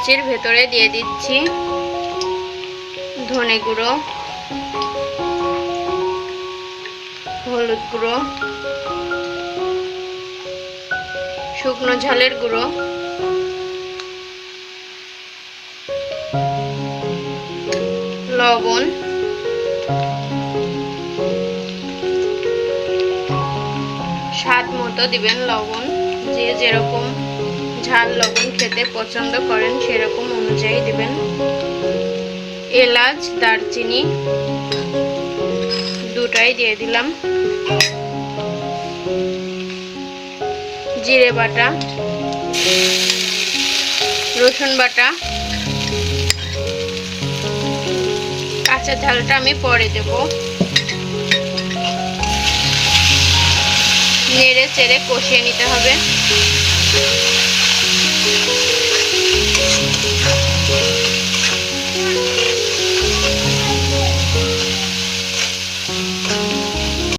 কড়াচির ভেতরে দিয়ে দিচ্ছি ধনে গুঁড়ো, হলুদ গুঁড়ো, শুকনো ঝালের গুঁড়ো, লবণ, স্বাদ মতো দিবেন লবণ, যে যেরকম ঝাল লবণ খেতে পছন্দ করেন সেরকম অনুযায়ী দিবেন। এলাচ দারচিনি দুটাই দিয়ে দিলাম। জিরে বাটা, রসুন বাটা, কাঁচা ঝালটা আমি পরে দেব। নেড়ে চেড়ে কষিয়ে নিতে হবে।